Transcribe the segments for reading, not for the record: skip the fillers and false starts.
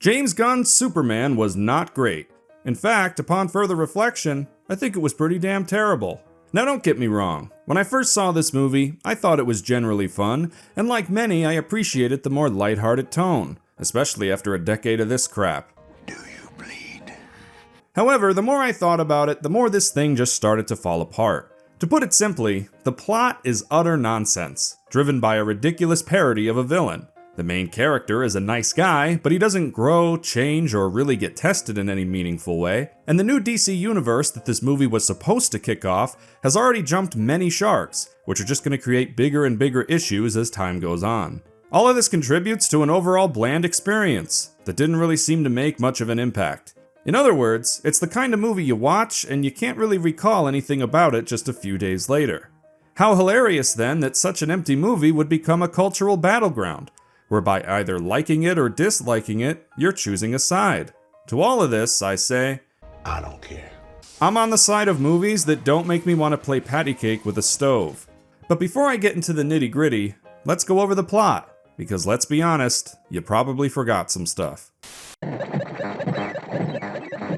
James Gunn's Superman was not great. In fact, upon further reflection, I think it was pretty damn terrible. Now don't get me wrong, when I first saw this movie, I thought it was generally fun, and like many, I appreciated the more lighthearted tone, especially after a decade of this crap. Do you bleed? However, the more I thought about it, the more this thing just started to fall apart. To put it simply, the plot is utter nonsense, driven by a ridiculous parody of a villain. The main character is a nice guy, but he doesn't grow, change, or really get tested in any meaningful way, and the new DC universe that this movie was supposed to kick off has already jumped many sharks, which are just going to create bigger and bigger issues as time goes on. All of this contributes to an overall bland experience that didn't really seem to make much of an impact. In other words, it's the kind of movie you watch and you can't really recall anything about it just a few days later. How hilarious then that such an empty movie would become a cultural battleground, whereby either liking it or disliking it, you're choosing a side. To all of this, I say, I don't care. I'm on the side of movies that don't make me want to play patty cake with a stove. But before I get into the nitty-gritty, let's go over the plot, because let's be honest, you probably forgot some stuff.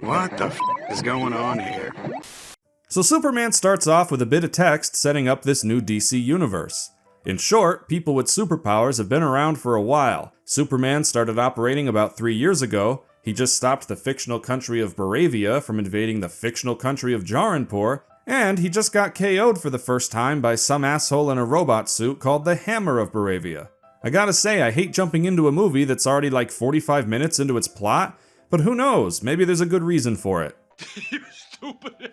What the is going on here? So Superman starts off with a bit of text setting up this new DC universe. In short, people with superpowers have been around for a while. Superman started operating about 3 years ago. He just stopped the fictional country of Boravia from invading the fictional country of Jaranpur, and he just got KO'd for the first time by some asshole in a robot suit called the Hammer of Boravia. I gotta say, I hate jumping into a movie that's already like 45 minutes into its plot, but who knows, maybe there's a good reason for it. You stupid.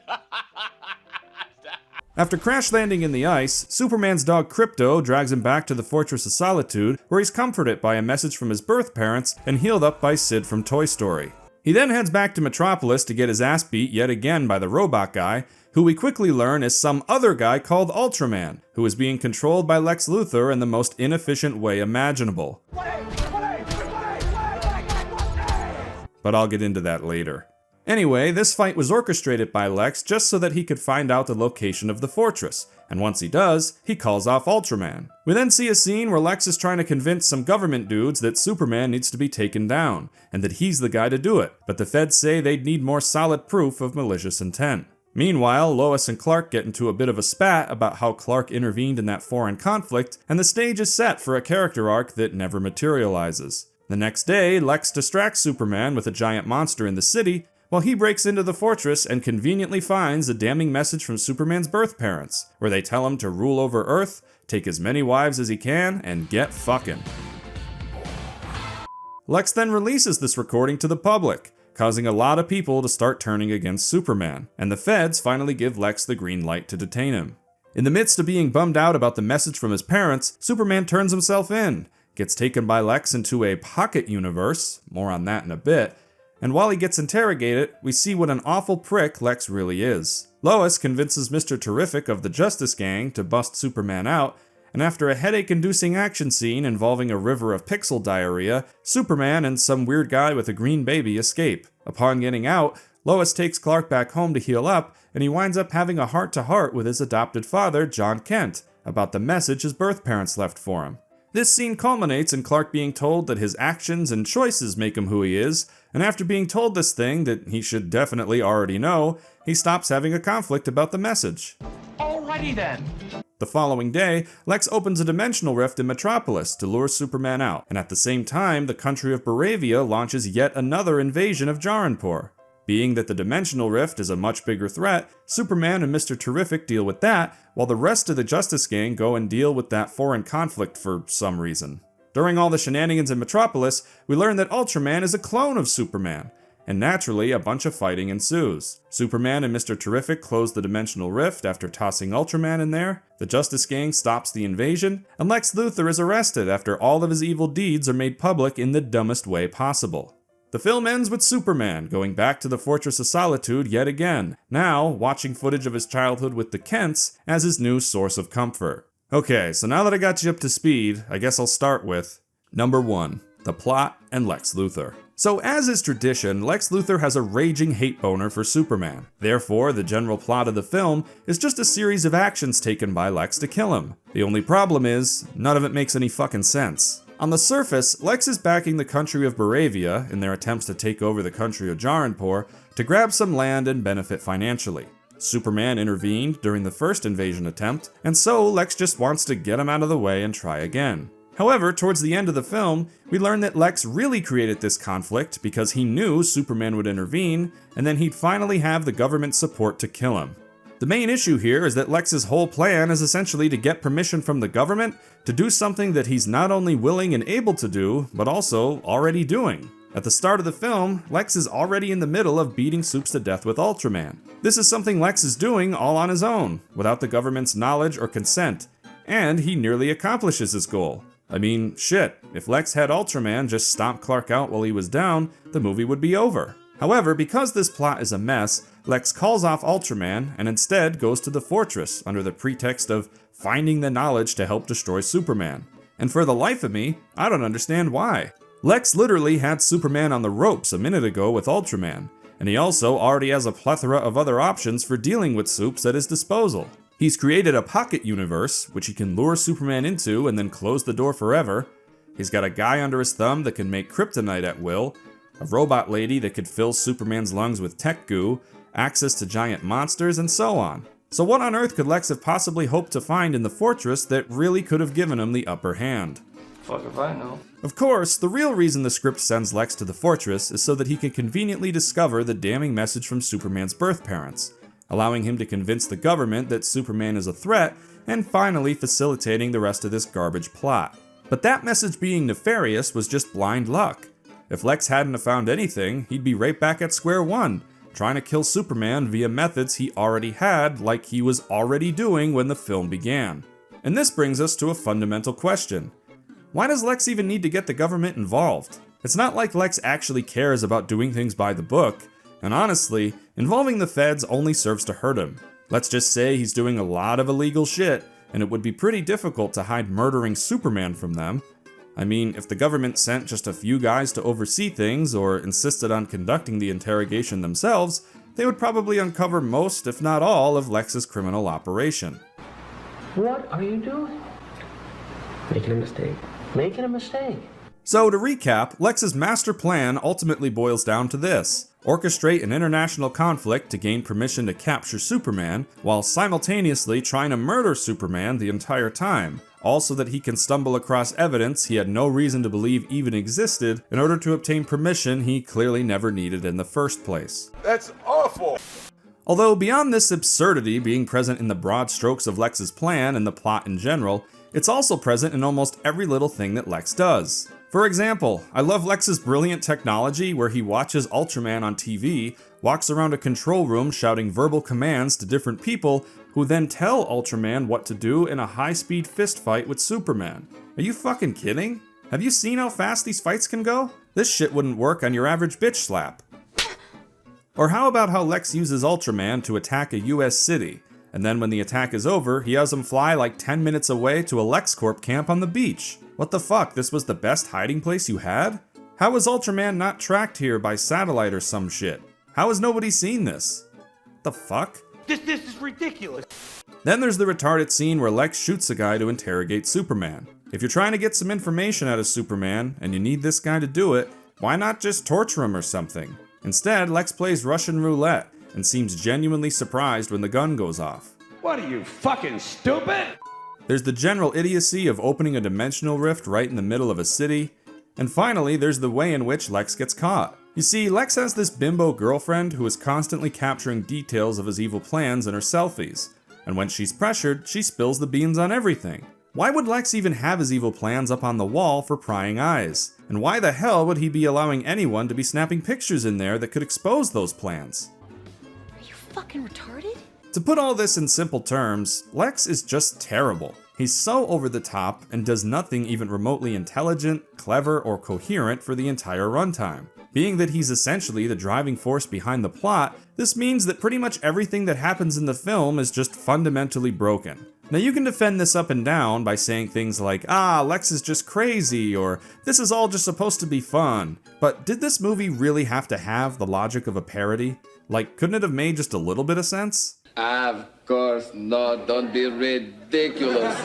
After crash landing in the ice, Superman's dog Krypto drags him back to the Fortress of Solitude, where he's comforted by a message from his birth parents and healed up by Sid from Toy Story. He then heads back to Metropolis to get his ass beat yet again by the robot guy, who we quickly learn is some other guy called Ultraman, who is being controlled by Lex Luthor in the most inefficient way imaginable. But I'll get into that later. Anyway, this fight was orchestrated by Lex just so that he could find out the location of the fortress, and once he does, he calls off Ultraman. We then see a scene where Lex is trying to convince some government dudes that Superman needs to be taken down, and that he's the guy to do it, but the feds say they'd need more solid proof of malicious intent. Meanwhile, Lois and Clark get into a bit of a spat about how Clark intervened in that foreign conflict, and the stage is set for a character arc that never materializes. The next day, Lex distracts Superman with a giant monster in the city, while he breaks into the fortress and conveniently finds a damning message from Superman's birth parents, where they tell him to rule over Earth, take as many wives as he can, and get fucking. Lex then releases this recording to the public, causing a lot of people to start turning against Superman, and the feds finally give Lex the green light to detain him. In the midst of being bummed out about the message from his parents, Superman turns himself in, gets taken by Lex into a pocket universe, more on that in a bit, and while he gets interrogated, we see what an awful prick Lex really is. Lois convinces Mr. Terrific of the Justice Gang to bust Superman out, and after a headache-inducing action scene involving a river of pixel diarrhea, Superman and some weird guy with a green baby escape. Upon getting out, Lois takes Clark back home to heal up, and he winds up having a heart-to-heart with his adopted father, John Kent, about the message his birth parents left for him. This scene culminates in Clark being told that his actions and choices make him who he is, and after being told this thing that he should definitely already know, he stops having a conflict about the message. Alrighty then. The following day, Lex opens a dimensional rift in Metropolis to lure Superman out, and at the same time, the country of Boravia launches yet another invasion of Jaranpur. Being that the dimensional rift is a much bigger threat, Superman and Mr. Terrific deal with that, while the rest of the Justice Gang go and deal with that foreign conflict for some reason. During all the shenanigans in Metropolis, we learn that Ultraman is a clone of Superman, and naturally, a bunch of fighting ensues. Superman and Mr. Terrific close the dimensional rift after tossing Ultraman in there, the Justice Gang stops the invasion, and Lex Luthor is arrested after all of his evil deeds are made public in the dumbest way possible. The film ends with Superman going back to the Fortress of Solitude yet again, now watching footage of his childhood with the Kents as his new source of comfort. Okay, so now that I got you up to speed, I guess I'll start with number 1, the plot and Lex Luthor. So as is tradition, Lex Luthor has a raging hate boner for Superman. Therefore, the general plot of the film is just a series of actions taken by Lex to kill him. The only problem is, none of it makes any fucking sense. On the surface, Lex is backing the country of Boravia in their attempts to take over the country of Jaranpur to grab some land and benefit financially. Superman intervened during the first invasion attempt, and so Lex just wants to get him out of the way and try again. However, towards the end of the film, we learn that Lex really created this conflict because he knew Superman would intervene, and then he'd finally have the government's support to kill him. The main issue here is that Lex's whole plan is essentially to get permission from the government to do something that he's not only willing and able to do, but also already doing. At the start of the film, Lex is already in the middle of beating Supes to death with Ultraman. This is something Lex is doing all on his own, without the government's knowledge or consent, and he nearly accomplishes his goal. I mean, shit, if Lex had Ultraman just stomp Clark out while he was down, the movie would be over. However, because this plot is a mess, Lex calls off Ultraman and instead goes to the fortress under the pretext of finding the knowledge to help destroy Superman. And for the life of me, I don't understand why. Lex literally had Superman on the ropes a minute ago with Ultraman, and he also already has a plethora of other options for dealing with Supes at his disposal. He's created a pocket universe, which he can lure Superman into and then close the door forever. He's got a guy under his thumb that can make kryptonite at will, a robot lady that could fill Superman's lungs with tech goo, access to giant monsters, and so on. So what on earth could Lex have possibly hoped to find in the fortress that really could have given him the upper hand? Fuck if I know. Of course, the real reason the script sends Lex to the fortress is so that he can conveniently discover the damning message from Superman's birth parents, allowing him to convince the government that Superman is a threat, and finally facilitating the rest of this garbage plot. But that message being nefarious was just blind luck. If Lex hadn't have found anything, he'd be right back at square one, trying to kill Superman via methods he already had, like he was already doing when the film began. And this brings us to a fundamental question. Why does Lex even need to get the government involved? It's not like Lex actually cares about doing things by the book, and honestly, involving the feds only serves to hurt him. Let's just say he's doing a lot of illegal shit, and it would be pretty difficult to hide murdering Superman from them. I mean, if the government sent just a few guys to oversee things or insisted on conducting the interrogation themselves, they would probably uncover most, if not all, of Lex's criminal operation. What are you doing? Making a mistake. Making a mistake. So to recap, Lex's master plan ultimately boils down to this: orchestrate an international conflict to gain permission to capture Superman, while simultaneously trying to murder Superman the entire time, all so that he can stumble across evidence he had no reason to believe even existed in order to obtain permission he clearly never needed in the first place. That's awful! Although beyond this absurdity being present in the broad strokes of Lex's plan and the plot in general, it's also present in almost every little thing that Lex does. For example, I love Lex's brilliant technology where he watches Ultraman on TV, walks around a control room shouting verbal commands to different people who then tell Ultraman what to do in a high-speed fist fight with Superman. Are you fucking kidding? Have you seen how fast these fights can go? This shit wouldn't work on your average bitch slap. Or how about how Lex uses Ultraman to attack a US city, and then when the attack is over, he has him fly like 10 minutes away to a LexCorp camp on the beach. What the fuck, this was the best hiding place you had? How was Ultraman not tracked here by satellite or some shit? How has nobody seen this? The fuck? This is ridiculous. Then there's the retarded scene where Lex shoots a guy to interrogate Superman. If you're trying to get some information out of Superman, and you need this guy to do it, why not just torture him or something? Instead, Lex plays Russian roulette, and seems genuinely surprised when the gun goes off. What are you, fucking stupid? There's the general idiocy of opening a dimensional rift right in the middle of a city. And finally, there's the way in which Lex gets caught. You see, Lex has this bimbo girlfriend who is constantly capturing details of his evil plans in her selfies. And when she's pressured, she spills the beans on everything. Why would Lex even have his evil plans up on the wall for prying eyes? And why the hell would he be allowing anyone to be snapping pictures in there that could expose those plans? Are you fucking retarded? To put all this in simple terms, Lex is just terrible. He's so over the top and does nothing even remotely intelligent, clever, or coherent for the entire runtime. Being that he's essentially the driving force behind the plot, this means that pretty much everything that happens in the film is just fundamentally broken. Now you can defend this up and down by saying things like, Lex is just crazy, or this is all just supposed to be fun. But did this movie really have to have the logic of a parody? Like, couldn't it have made just a little bit of sense? Of course not, don't be ridiculous.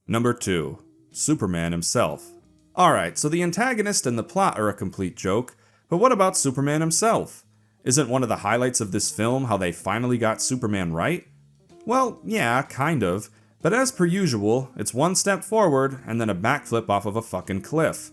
Number 2. Superman himself. Alright, so the antagonist and the plot are a complete joke, but what about Superman himself? Isn't one of the highlights of this film how they finally got Superman right? Well, yeah, kind of, but as per usual, it's one step forward and then a backflip off of a fucking cliff.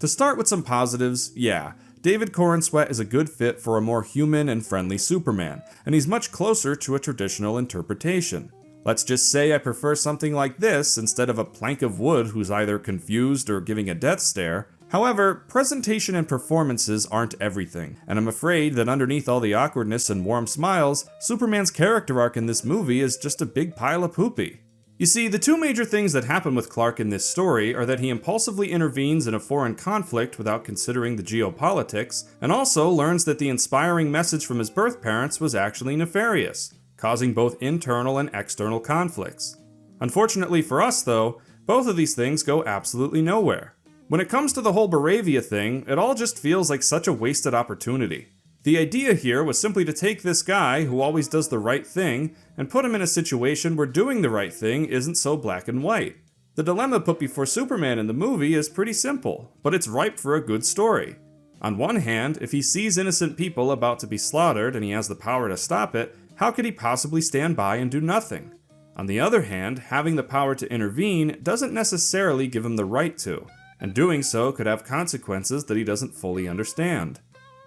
To start with some positives, yeah, David Corenswet is a good fit for a more human and friendly Superman, and he's much closer to a traditional interpretation. Let's just say I prefer something like this instead of a plank of wood who's either confused or giving a death stare. However, presentation and performances aren't everything, and I'm afraid that underneath all the awkwardness and warm smiles, Superman's character arc in this movie is just a big pile of poopy. You see, the two major things that happen with Clark in this story are that he impulsively intervenes in a foreign conflict without considering the geopolitics, and also learns that the inspiring message from his birth parents was actually nefarious, causing both internal and external conflicts. Unfortunately for us though, both of these things go absolutely nowhere. When it comes to the whole Boravia thing, it all just feels like such a wasted opportunity. The idea here was simply to take this guy, who always does the right thing, and put him in a situation where doing the right thing isn't so black and white. The dilemma put before Superman in the movie is pretty simple, but it's ripe for a good story. On one hand, if he sees innocent people about to be slaughtered and he has the power to stop it, how could he possibly stand by and do nothing? On the other hand, having the power to intervene doesn't necessarily give him the right to, and doing so could have consequences that he doesn't fully understand.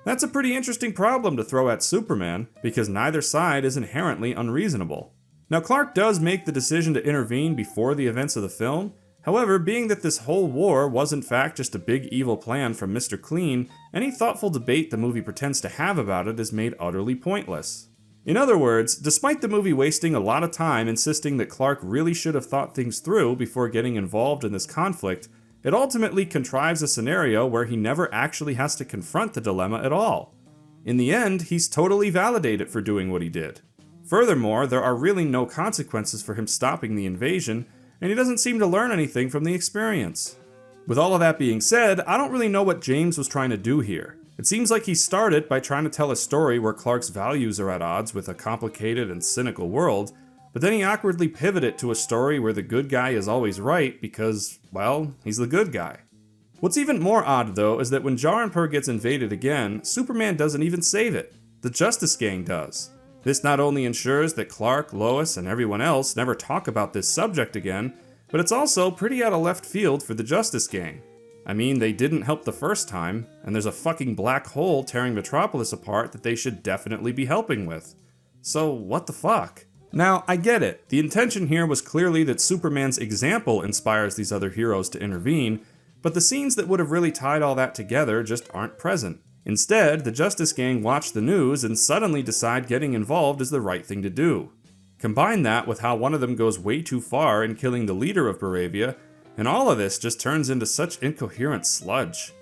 That's a pretty interesting problem to throw at Superman, because neither side is inherently unreasonable. Now, Clark does make the decision to intervene before the events of the film. However, being that this whole war was in fact just a big evil plan from Mr. Clean, any thoughtful debate the movie pretends to have about it is made utterly pointless. In other words, despite the movie wasting a lot of time insisting that Clark really should have thought things through before getting involved in this conflict, it ultimately contrives a scenario where he never actually has to confront the dilemma at all. In the end, he's totally validated for doing what he did. Furthermore, there are really no consequences for him stopping the invasion, and he doesn't seem to learn anything from the experience. With all of that being said, I don't really know what James was trying to do here. It seems like he started by trying to tell a story where Clark's values are at odds with a complicated and cynical world, but then he awkwardly pivoted to a story where the good guy is always right because, well, he's the good guy. What's even more odd though is that when Jaranpur gets invaded again, Superman doesn't even save it. The Justice Gang does. This not only ensures that Clark, Lois, and everyone else never talk about this subject again, but it's also pretty out of left field for the Justice Gang. I mean, they didn't help the first time, and there's a fucking black hole tearing Metropolis apart that they should definitely be helping with. So what the fuck? Now, I get it. The intention here was clearly that Superman's example inspires these other heroes to intervene, but the scenes that would have really tied all that together just aren't present. Instead, the Justice Gang watch the news and suddenly decide getting involved is the right thing to do. Combine that with how one of them goes way too far in killing the leader of Boravia, and all of this just turns into such incoherent sludge.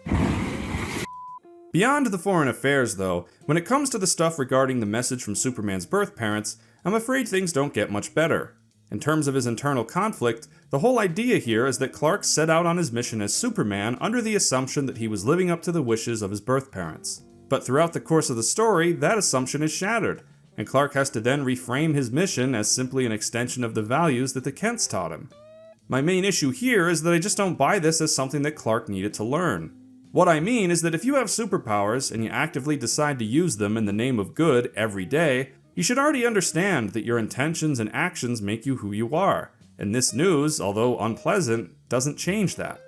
Beyond the foreign affairs though, when it comes to the stuff regarding the message from Superman's birth parents, I'm afraid things don't get much better. In terms of his internal conflict, the whole idea here is that Clark set out on his mission as Superman under the assumption that he was living up to the wishes of his birth parents. But throughout the course of the story, that assumption is shattered, and Clark has to then reframe his mission as simply an extension of the values that the Kents taught him. My main issue here is that I just don't buy this as something that Clark needed to learn. What I mean is that if you have superpowers and you actively decide to use them in the name of good every day, you should already understand that your intentions and actions make you who you are, and this news, although unpleasant, doesn't change that.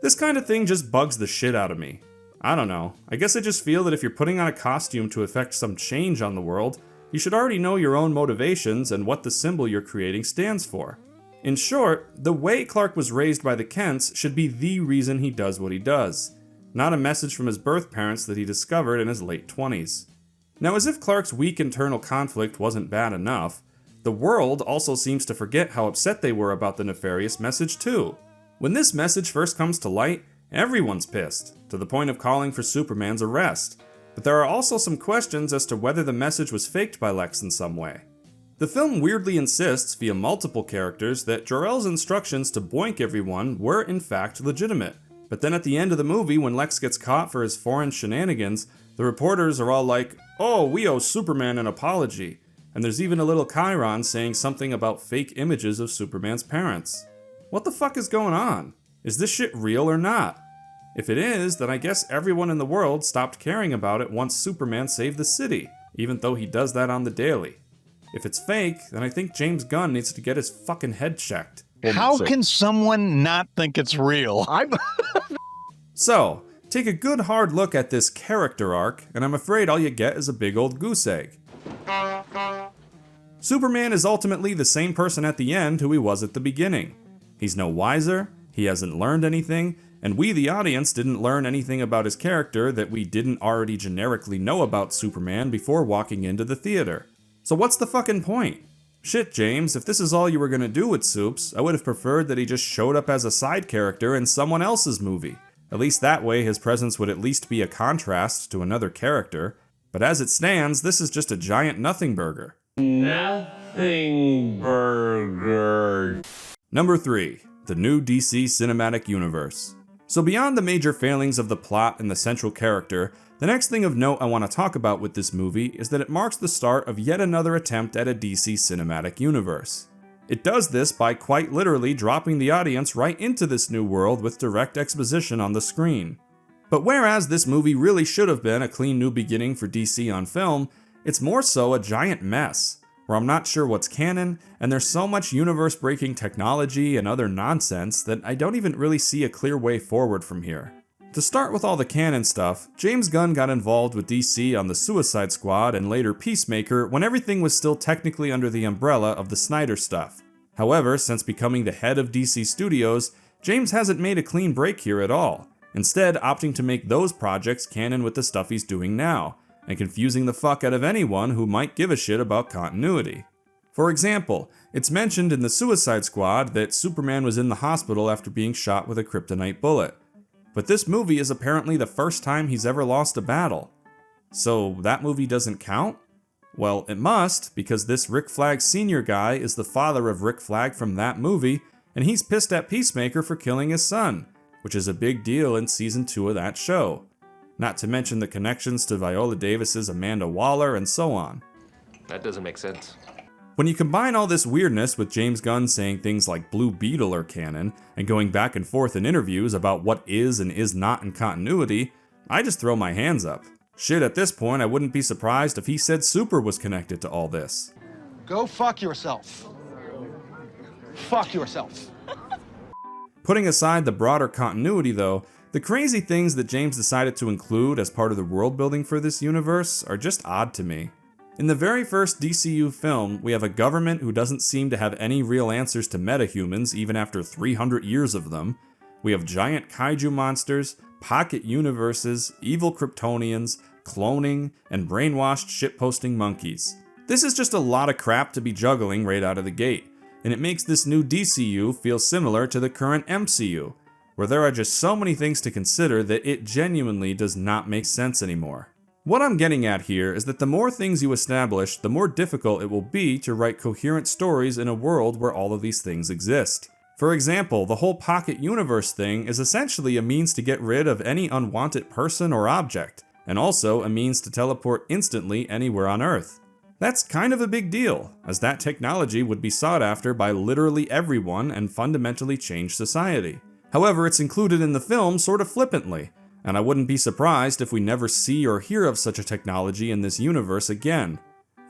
This kind of thing just bugs the shit out of me. I don't know, I guess I just feel that if you're putting on a costume to effect some change on the world, you should already know your own motivations and what the symbol you're creating stands for. In short, the way Clark was raised by the Kents should be the reason he does what he does, not a message from his birth parents that he discovered in his late 20s. Now, as if Clark's weak internal conflict wasn't bad enough, the world also seems to forget how upset they were about the nefarious message too. When this message first comes to light, everyone's pissed, to the point of calling for Superman's arrest. But there are also some questions as to whether the message was faked by Lex in some way. The film weirdly insists, via multiple characters, that Jor-El's instructions to boink everyone were in fact legitimate. But then at the end of the movie, when Lex gets caught for his foreign shenanigans, the reporters are all like, "Oh, we owe Superman an apology." And there's even a little Chiron saying something about fake images of Superman's parents. What the fuck is going on? Is this shit real or not? If it is, then I guess everyone in the world stopped caring about it once Superman saved the city, even though he does that on the daily. If it's fake, then I think James Gunn needs to get his fucking head checked. How can someone not think it's real? So, take a good hard look at this character arc, and I'm afraid all you get is a big old goose egg. Superman is ultimately the same person at the end who he was at the beginning. He's no wiser, he hasn't learned anything, and we the audience didn't learn anything about his character that we didn't already generically know about Superman before walking into the theater. So what's the fucking point? Shit, James, if this is all you were gonna do with Supes, I would have preferred that he just showed up as a side character in someone else's movie. At least that way his presence would at least be a contrast to another character. But as it stands, this is just a giant Nothingburger. Nothingburger. Number 3. The new DC Cinematic Universe. So beyond the major failings of the plot and the central character, the next thing of note I want to talk about with this movie is that it marks the start of yet another attempt at a DC Cinematic Universe. It does this by quite literally dropping the audience right into this new world with direct exposition on the screen. But whereas this movie really should have been a clean new beginning for DC on film, it's more so a giant mess, where I'm not sure what's canon, and there's so much universe-breaking technology and other nonsense that I don't even really see a clear way forward from here. To start with all the canon stuff, James Gunn got involved with DC on the Suicide Squad and later Peacemaker when everything was still technically under the umbrella of the Snyder stuff. However, since becoming the head of DC Studios, James hasn't made a clean break here at all, instead opting to make those projects canon with the stuff he's doing now, and confusing the fuck out of anyone who might give a shit about continuity. For example, it's mentioned in the Suicide Squad that Superman was in the hospital after being shot with a kryptonite bullet. But this movie is apparently the first time he's ever lost a battle. So that movie doesn't count? Well, it must, because this Rick Flag Sr. guy is the father of Rick Flag from that movie, and he's pissed at Peacemaker for killing his son, which is a big deal in season 2 of that show. Not to mention the connections to Viola Davis's Amanda Waller and so on. That doesn't make sense. When you combine all this weirdness with James Gunn saying things like Blue Beetle are canon, and going back and forth in interviews about what is and is not in continuity, I just throw my hands up. Shit, at this point I wouldn't be surprised if he said Super was connected to all this. Go fuck yourself. Fuck yourself. Putting aside the broader continuity though, the crazy things that James decided to include as part of the world building for this universe are just odd to me. In the very first DCU film, we have a government who doesn't seem to have any real answers to metahumans even after 300 years of them. We have giant kaiju monsters, pocket universes, evil Kryptonians, cloning, and brainwashed shitposting monkeys. This is just a lot of crap to be juggling right out of the gate, and it makes this new DCU feel similar to the current MCU, where there are just so many things to consider that it genuinely does not make sense anymore. What I'm getting at here is that the more things you establish, the more difficult it will be to write coherent stories in a world where all of these things exist. For example, the whole pocket universe thing is essentially a means to get rid of any unwanted person or object, and also a means to teleport instantly anywhere on Earth. That's kind of a big deal, as that technology would be sought after by literally everyone and fundamentally change society. However, it's included in the film sort of flippantly, and I wouldn't be surprised if we never see or hear of such a technology in this universe again.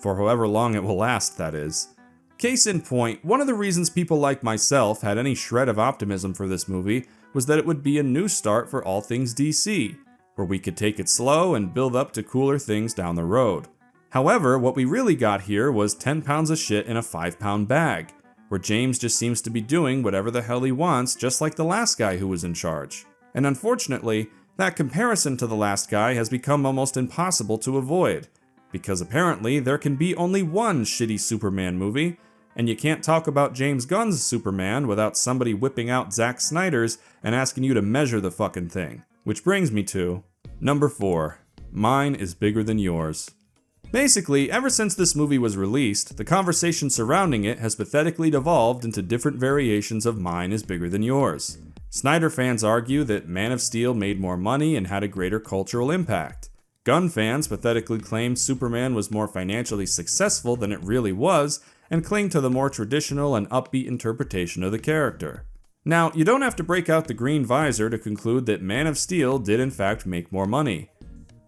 For however long it will last, that is. Case in point, one of the reasons people like myself had any shred of optimism for this movie was that it would be a new start for all things DC, where we could take it slow and build up to cooler things down the road. However, what we really got here was 10 pounds of shit in a 5-pound bag, where James just seems to be doing whatever the hell he wants, just like the last guy who was in charge. And unfortunately, that comparison to the last guy has become almost impossible to avoid, because apparently there can be only one shitty Superman movie, and you can't talk about James Gunn's Superman without somebody whipping out Zack Snyder's and asking you to measure the fucking thing. Which brings me to number 4. Mine is bigger than yours. Basically, ever since this movie was released, the conversation surrounding it has pathetically devolved into different variations of mine is bigger than yours. Snyder fans argue that Man of Steel made more money and had a greater cultural impact. Gunn fans pathetically claim Superman was more financially successful than it really was, and cling to the more traditional and upbeat interpretation of the character. Now, you don't have to break out the green visor to conclude that Man of Steel did in fact make more money.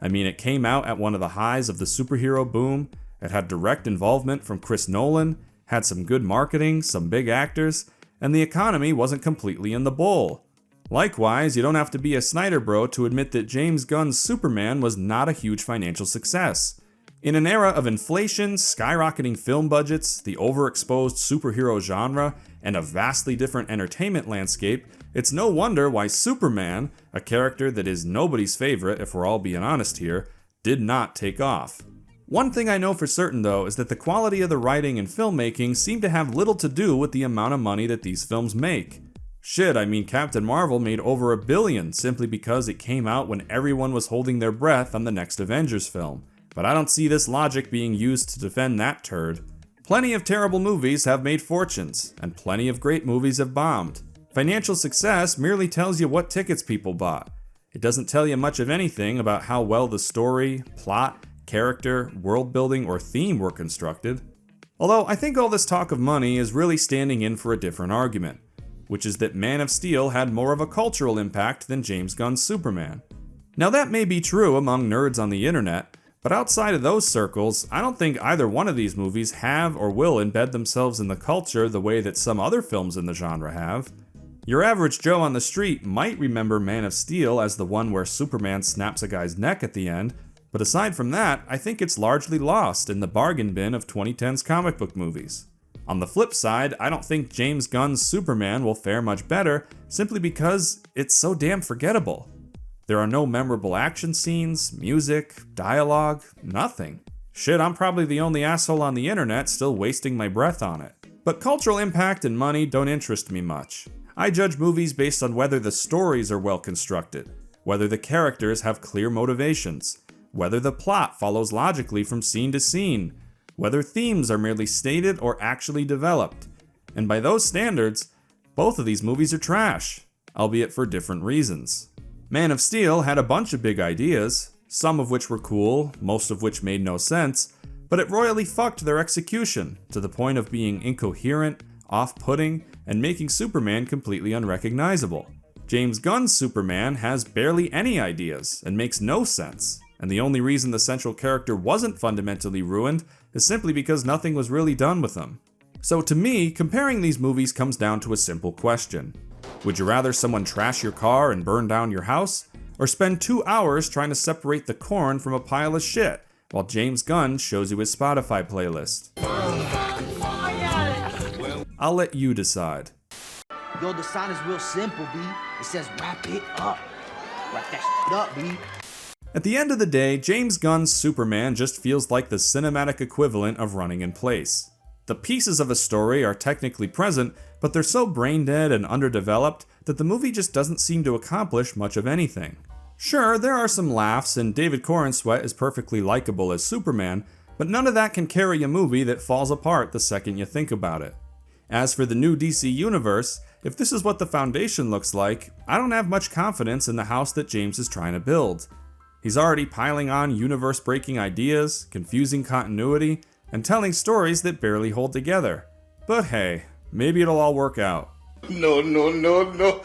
I mean, it came out at one of the highs of the superhero boom, it had direct involvement from Chris Nolan, had some good marketing, some big actors, and the economy wasn't completely in the bowl. Likewise, you don't have to be a Snyder bro to admit that James Gunn's Superman was not a huge financial success. In an era of inflation, skyrocketing film budgets, the overexposed superhero genre, and a vastly different entertainment landscape, it's no wonder why Superman, a character that is nobody's favorite if we're all being honest here, did not take off. One thing I know for certain though is that the quality of the writing and filmmaking seem to have little to do with the amount of money that these films make. Shit, I mean Captain Marvel made over $1 billion simply because it came out when everyone was holding their breath on the next Avengers film. But I don't see this logic being used to defend that turd. Plenty of terrible movies have made fortunes, and plenty of great movies have bombed. Financial success merely tells you what tickets people bought. It doesn't tell you much of anything about how well the story, plot, character, world building, or theme were constructed. Although I think all this talk of money is really standing in for a different argument, which is that Man of Steel had more of a cultural impact than James Gunn's Superman. Now that may be true among nerds on the internet, but outside of those circles, I don't think either one of these movies have or will embed themselves in the culture the way that some other films in the genre have. Your average Joe on the street might remember Man of Steel as the one where Superman snaps a guy's neck at the end, but aside from that, I think it's largely lost in the bargain bin of 2010's comic book movies. On the flip side, I don't think James Gunn's Superman will fare much better simply because it's so damn forgettable. There are no memorable action scenes, music, dialogue, nothing. Shit, I'm probably the only asshole on the internet still wasting my breath on it. But cultural impact and money don't interest me much. I judge movies based on whether the stories are well constructed, whether the characters have clear motivations, whether the plot follows logically from scene to scene, whether themes are merely stated or actually developed. And by those standards, both of these movies are trash, albeit for different reasons. Man of Steel had a bunch of big ideas, some of which were cool, most of which made no sense, but it royally fucked their execution to the point of being incoherent, off-putting, and making Superman completely unrecognizable. James Gunn's Superman has barely any ideas and makes no sense, and the only reason the central character wasn't fundamentally ruined is simply because nothing was really done with him. So to me, comparing these movies comes down to a simple question. Would you rather someone trash your car and burn down your house, or spend 2 hours trying to separate the corn from a pile of shit while James Gunn shows you his Spotify playlist? I'll let you decide. Yo, the sign is real simple, B. It says wrap it up. Wrap that shit up, B. At the end of the day, James Gunn's Superman just feels like the cinematic equivalent of running in place. The pieces of a story are technically present, but they're so brain-dead and underdeveloped that the movie just doesn't seem to accomplish much of anything. Sure, there are some laughs, and David Corenswet is perfectly likable as Superman, but none of that can carry a movie that falls apart the second you think about it. As for the new DC universe, if this is what the foundation looks like, I don't have much confidence in the house that James is trying to build. He's already piling on universe-breaking ideas, confusing continuity, and telling stories that barely hold together. But hey, maybe it'll all work out. No, no, no, no.